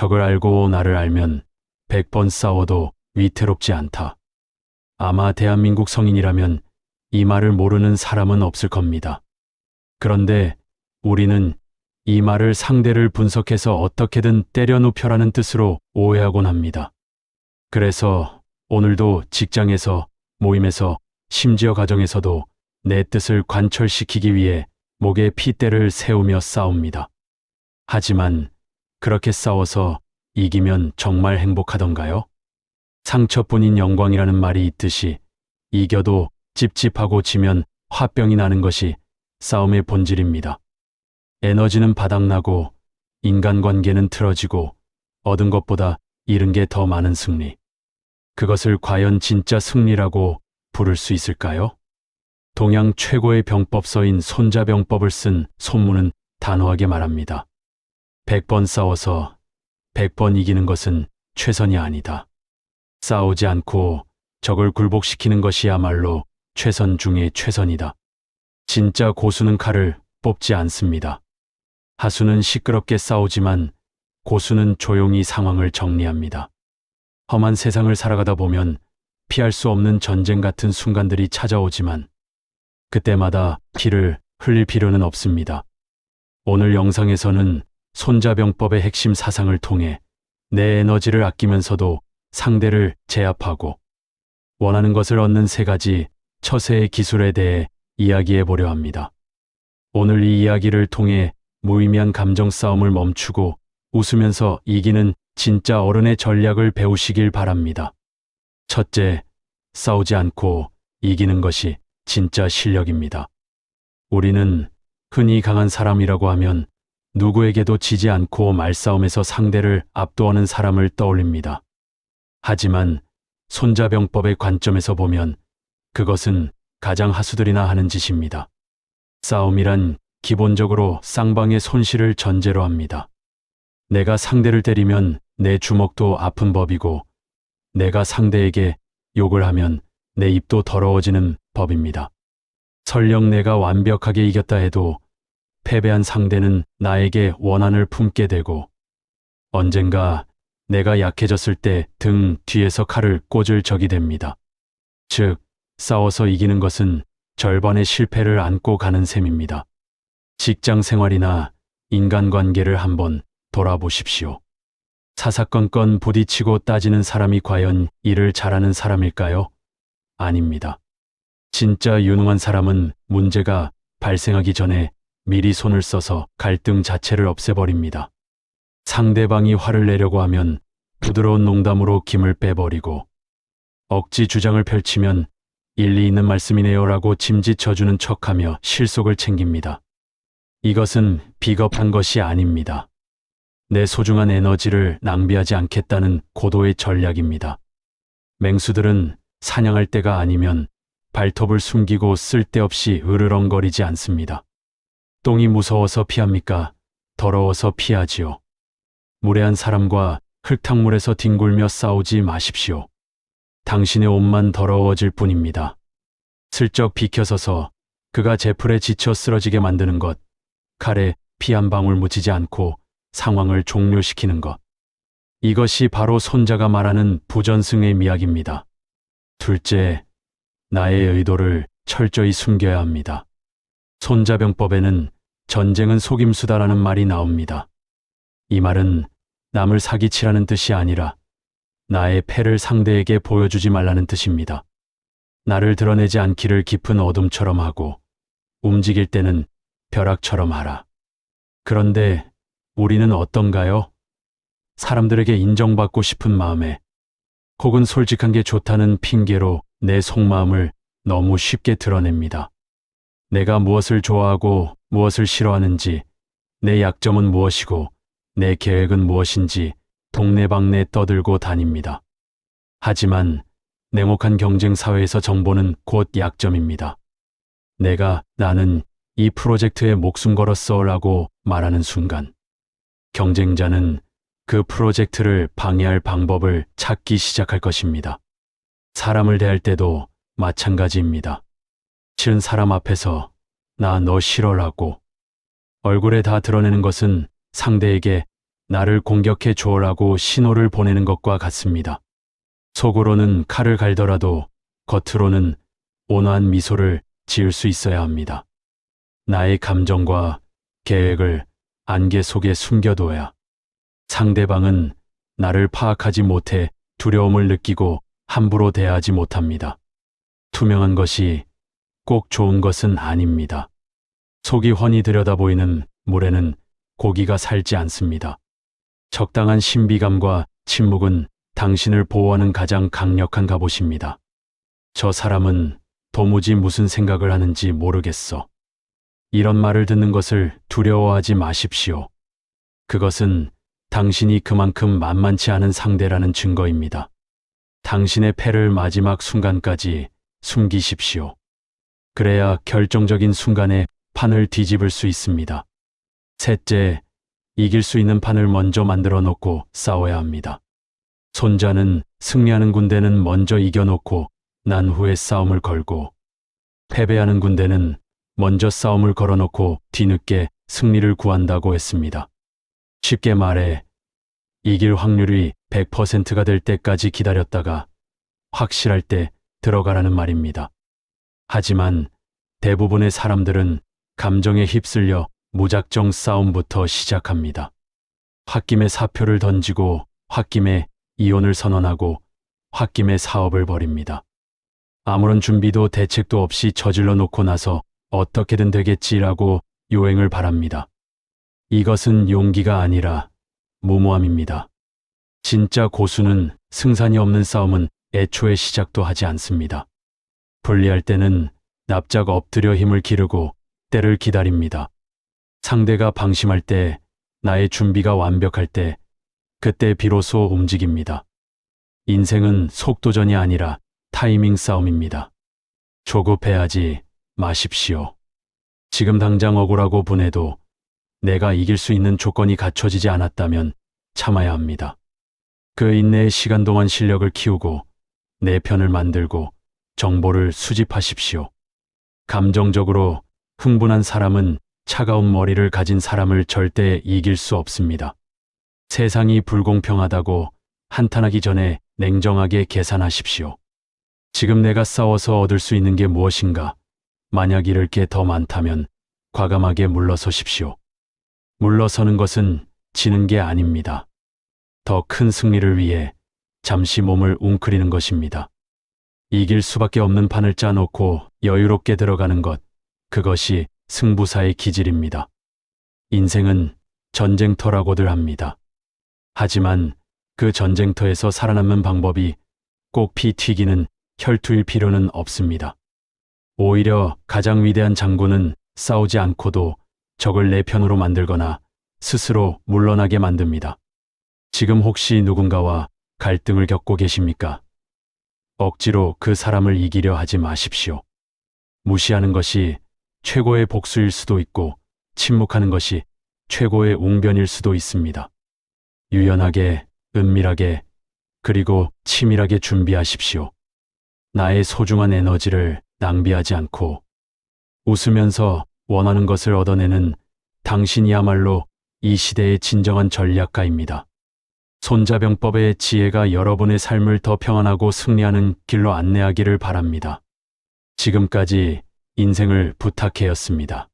적을 알고 나를 알면 100번 싸워도 위태롭지 않다. 아마 대한민국 성인이라면 이 말을 모르는 사람은 없을 겁니다. 그런데 우리는 이 말을 상대를 분석해서 어떻게든 때려 눕혀라는 뜻으로 오해하곤 합니다. 그래서 오늘도 직장에서, 모임에서, 심지어 가정에서도 내 뜻을 관철시키기 위해 목에 핏대를 세우며 싸웁니다. 하지만 그렇게 싸워서 이기면 정말 행복하던가요? 상처뿐인 영광이라는 말이 있듯이 이겨도 찝찝하고 지면 화병이 나는 것이 싸움의 본질입니다. 에너지는 바닥나고 인간관계는 틀어지고 얻은 것보다 잃은 게 더 많은 승리. 그것을 과연 진짜 승리라고 부를 수 있을까요? 동양 최고의 병법서인 손자병법을 쓴 손문은 단호하게 말합니다. 100번 싸워서 100번 이기는 것은 최선이 아니다. 싸우지 않고 적을 굴복시키는 것이야말로 최선 중의 최선이다. 진짜 고수는 칼을 뽑지 않습니다. 하수는 시끄럽게 싸우지만 고수는 조용히 상황을 정리합니다. 험한 세상을 살아가다 보면 피할 수 없는 전쟁 같은 순간들이 찾아오지만 그때마다 피를 흘릴 필요는 없습니다. 오늘 영상에서는 손자병법의 핵심 사상을 통해 내 에너지를 아끼면서도 상대를 제압하고 원하는 것을 얻는 3가지 처세의 기술에 대해 이야기해 보려 합니다. 오늘 이 이야기를 통해 무의미한 감정 싸움을 멈추고 웃으면서 이기는 진짜 어른의 전략을 배우시길 바랍니다. 첫째, 싸우지 않고 이기는 것이 진짜 실력입니다. 우리는 흔히 강한 사람이라고 하면 누구에게도 지지 않고 말싸움에서 상대를 압도하는 사람을 떠올립니다. 하지만 손자병법의 관점에서 보면 그것은 가장 하수들이나 하는 짓입니다. 싸움이란 기본적으로 쌍방의 손실을 전제로 합니다. 내가 상대를 때리면 내 주먹도 아픈 법이고 내가 상대에게 욕을 하면 내 입도 더러워지는 법입니다. 설령 내가 완벽하게 이겼다 해도 패배한 상대는 나에게 원한을 품게 되고 언젠가 내가 약해졌을 때 등 뒤에서 칼을 꽂을 적이 됩니다. 즉, 싸워서 이기는 것은 절반의 실패를 안고 가는 셈입니다. 직장 생활이나 인간관계를 한번 돌아보십시오. 사사건건 부딪히고 따지는 사람이 과연 일을 잘하는 사람일까요? 아닙니다. 진짜 유능한 사람은 문제가 발생하기 전에 미리 손을 써서 갈등 자체를 없애버립니다. 상대방이 화를 내려고 하면 부드러운 농담으로 김을 빼버리고 억지 주장을 펼치면 일리 있는 말씀이네요라고 짐짓쳐주는 척하며 실속을 챙깁니다. 이것은 비겁한 것이 아닙니다. 내 소중한 에너지를 낭비하지 않겠다는 고도의 전략입니다. 맹수들은 사냥할 때가 아니면 발톱을 숨기고 쓸데없이 으르렁거리지 않습니다. 똥이 무서워서 피합니까? 더러워서 피하지요. 무례한 사람과 흙탕물에서 뒹굴며 싸우지 마십시오. 당신의 옷만 더러워질 뿐입니다. 슬쩍 비켜서서 그가 제풀에 지쳐 쓰러지게 만드는 것, 칼에 피 한 방울 묻히지 않고 상황을 종료시키는 것. 이것이 바로 손자가 말하는 부전승의 미학입니다. 둘째, 나의 의도를 철저히 숨겨야 합니다. 손자병법에는 전쟁은 속임수다라는 말이 나옵니다. 이 말은 남을 사기치라는 뜻이 아니라 나의 패를 상대에게 보여주지 말라는 뜻입니다. 나를 드러내지 않기를 깊은 어둠처럼 하고 움직일 때는 벼락처럼 하라. 그런데 우리는 어떤가요? 사람들에게 인정받고 싶은 마음에 혹은 솔직한 게 좋다는 핑계로 내 속마음을 너무 쉽게 드러냅니다. 내가 무엇을 좋아하고 무엇을 싫어하는지, 내 약점은 무엇이고 내 계획은 무엇인지 동네방네 떠들고 다닙니다. 하지만 냉혹한 경쟁 사회에서 정보는 곧 약점입니다. 나는 이 프로젝트에 목숨 걸었어 라고 말하는 순간 경쟁자는 그 프로젝트를 방해할 방법을 찾기 시작할 것입니다. 사람을 대할 때도 마찬가지입니다. 싫은 사람 앞에서 나 너 싫어라고 얼굴에 다 드러내는 것은 상대에게 나를 공격해 줘라고 신호를 보내는 것과 같습니다. 속으로는 칼을 갈더라도 겉으로는 온화한 미소를 지을 수 있어야 합니다. 나의 감정과 계획을 안개 속에 숨겨둬야 상대방은 나를 파악하지 못해 두려움을 느끼고 함부로 대하지 못합니다. 투명한 것이 꼭 좋은 것은 아닙니다. 속이 훤히 들여다보이는 물에는 고기가 살지 않습니다. 적당한 신비감과 침묵은 당신을 보호하는 가장 강력한 갑옷입니다. 저 사람은 도무지 무슨 생각을 하는지 모르겠어. 이런 말을 듣는 것을 두려워하지 마십시오. 그것은 당신이 그만큼 만만치 않은 상대라는 증거입니다. 당신의 패를 마지막 순간까지 숨기십시오. 그래야 결정적인 순간에 판을 뒤집을 수 있습니다. 셋째, 이길 수 있는 판을 먼저 만들어 놓고 싸워야 합니다. 손자는 승리하는 군대는 먼저 이겨놓고 난 후에 싸움을 걸고, 패배하는 군대는 먼저 싸움을 걸어놓고 뒤늦게 승리를 구한다고 했습니다. 쉽게 말해 이길 확률이 100%가 될 때까지 기다렸다가 확실할 때 들어가라는 말입니다. 하지만 대부분의 사람들은 감정에 휩쓸려 무작정 싸움부터 시작합니다. 홧김에 사표를 던지고 홧김에 이혼을 선언하고 홧김에 사업을 벌입니다. 아무런 준비도 대책도 없이 저질러 놓고 나서 어떻게든 되겠지라고 요행을 바랍니다. 이것은 용기가 아니라 무모함입니다. 진짜 고수는 승산이 없는 싸움은 애초에 시작도 하지 않습니다. 불리할 때는 납작 엎드려 힘을 기르고 때를 기다립니다. 상대가 방심할 때, 나의 준비가 완벽할 때, 그때 비로소 움직입니다. 인생은 속도전이 아니라 타이밍 싸움입니다. 조급해하지 마십시오. 지금 당장 억울하고 분해도 내가 이길 수 있는 조건이 갖춰지지 않았다면 참아야 합니다. 그 인내의 시간 동안 실력을 키우고 내 편을 만들고 정보를 수집하십시오. 감정적으로 흥분한 사람은 차가운 머리를 가진 사람을 절대 이길 수 없습니다. 세상이 불공평하다고 한탄하기 전에 냉정하게 계산하십시오. 지금 내가 싸워서 얻을 수 있는 게 무엇인가? 만약 잃을 게 더 많다면 과감하게 물러서십시오. 물러서는 것은 지는 게 아닙니다. 더 큰 승리를 위해 잠시 몸을 웅크리는 것입니다. 이길 수밖에 없는 판을 짜놓고 여유롭게 들어가는 것, 그것이 승부사의 기질입니다. 인생은 전쟁터라고들 합니다. 하지만 그 전쟁터에서 살아남는 방법이 꼭 피 튀기는 혈투일 필요는 없습니다. 오히려 가장 위대한 장군은 싸우지 않고도 적을 내 편으로 만들거나 스스로 물러나게 만듭니다. 지금 혹시 누군가와 갈등을 겪고 계십니까? 억지로 그 사람을 이기려 하지 마십시오. 무시하는 것이 최고의 복수일 수도 있고 침묵하는 것이 최고의 웅변일 수도 있습니다. 유연하게, 은밀하게, 그리고 치밀하게 준비하십시오. 나의 소중한 에너지를 낭비하지 않고 웃으면서 원하는 것을 얻어내는 당신이야말로 이 시대의 진정한 전략가입니다. 손자병법의 지혜가 여러분의 삶을 더 평안하고 승리하는 길로 안내하기를 바랍니다. 지금까지 인생을 부탁해였습니다.